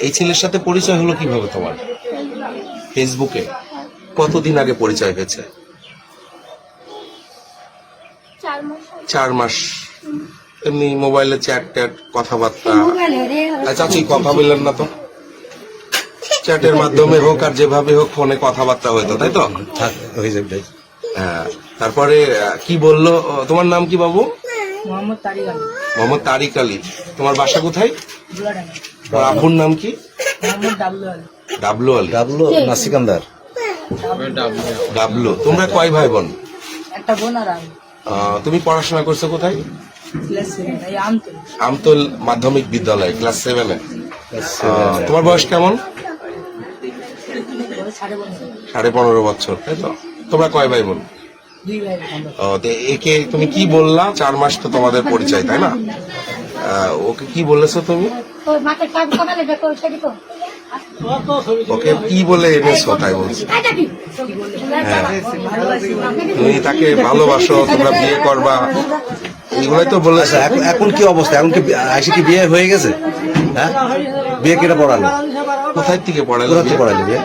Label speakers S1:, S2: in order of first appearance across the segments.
S1: এই ছেলের সাথে পরিচয় হলো কিভাবে তোমার? ফেসবুকে। কতদিন আগে পরিচয় হয়েছে? 4 মাস। এমনি মোবাইলে চ্যাট ট্যাট কথাবার্তা? চাচি কথা বললেন না তো? চ্যাটের মাধ্যমে হোক আর যেভাবে হোক ফোনে কথাবার্তা হইতো, তাই তো? হ্যাঁ। তারপরে কি বললো? তোমার নাম কি বাবু? মোহাম্মদ তারিক আলী। তোমার বাসা কোথায়? তোমার আব্বুর নাম কি? ডাবলু আলী।
S2: ডাবলু না সিকান্দার?
S1: ডাবলু। তোমরা কয় ভাই বোন?
S3: একটা বোন আর আমি।
S1: তুমি পড়াশোনা করছো কোথায়?
S3: ক্লাস 7 এই আমতল।
S1: আমতল মাধ্যমিক বিদ্যালয়, ক্লাস 7-এ। তোমার বয়স কেমন? 15.5 বছর, তাই তো? তোমরা কয় ভাই বোন?
S3: 2 ভাই।
S1: একে তুমি কি বললা? 4 মাস তো তোমাদের পরিচয়, তাই না? ওকে কি বলেছো তুমি? ওকে কি বলে এনেছো তাই বলছো? হ্যাঁ, তুমি তাকে ভালোবাসো, তোমরা বিয়ে করবা, এগুলোই তো বলেছো।
S2: এখন কি অবস্থা? এখন কি আইসি কি বিয়ে হয়ে গেছে? হ্যাঁ, বিয়ে কেটে পড়ালো?
S1: কোথায় থেকে পড়ালো?
S2: কোথা থেকে পড়ালো বিয়ে?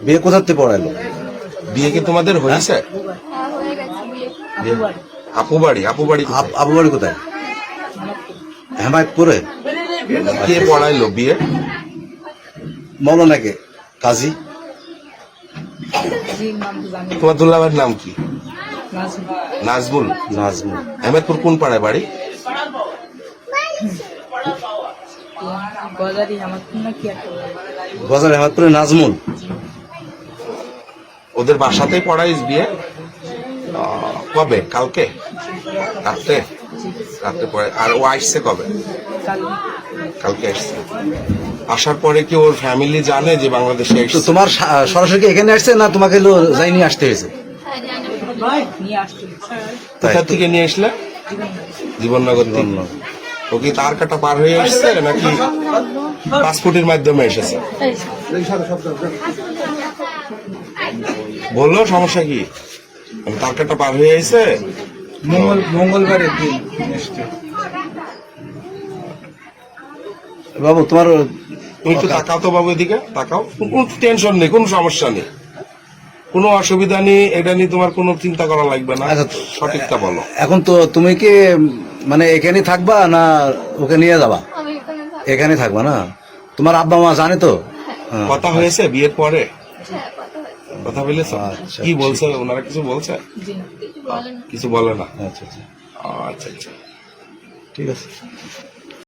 S2: বিয়ে কোথা থেকে পড়ালো?
S1: বিয়ে কি তোমাদের হয়েছে? আপু বাড়ি? আপু বাড়ি
S2: আপু বাড়ি কোথায়? হেমায়তপুরে।
S1: কে পড়াইলো বিয়ে?
S2: মৌলানাকে কাজী।
S1: তোমার দুলাভাইয়ের নাম কি? নাজমুল।
S2: নাজমুল।
S1: হেমায়তপুর কোন পাড়ায় বাড়ি?
S2: গজার হেমায়তপুরে নাজমুল।
S1: ওদের বাসাতেই পড়াইস বিয়ে? কবে? কালকে রাত্রে? রাত্রে পরে। আর ও আসছে কবে? কালকে আসছে। আসার পরে কি ওর ফ্যামিলি জানে যে বাংলাদেশে
S2: তো
S1: আসছে?
S2: তোমার সরাসরি এখানে আসছে না তোমাকে যাই নিয়ে আসতে হয়েছে?
S1: কোথা থেকে নিয়ে আসলে? জীবননগর থেকে। ও কি তার কাটা পার হয়ে আসছে নাকি পাসপোর্টের মাধ্যমে এসেছে? বললো সমস্যা কি? তার কাটা পার হয়ে আসছে
S4: মঙ্গলবারের দিন।
S2: বাবু তোমার
S1: তুমি একটু তাকাও তো বাবু, এদিকে তাকাও। কোনো টেনশন নেই, কোনো সমস্যা নেই, কোনো অসুবিধা নেই, এটা নিয়ে তোমার কোনো চিন্তা করা লাগবে না।
S2: আচ্ছা,
S1: সঠিকটা বলো।
S2: এখন তো তুমি কি মানে এখানে থাকবা না ওকে নিয়ে যাবা? এখানে থাকবা না? তোমার আব্বা মা জানে তো? হ্যাঁ।
S1: কথা হয়েছে বিয়ের পরে? কথা বলেছ?
S2: আচ্ছা।
S1: কি বলছে ওনারা? কিছু বলছে? কিছু বলে না?
S2: আচ্ছা আচ্ছা,
S1: আচ্ছা আচ্ছা,
S2: ঠিক আছে।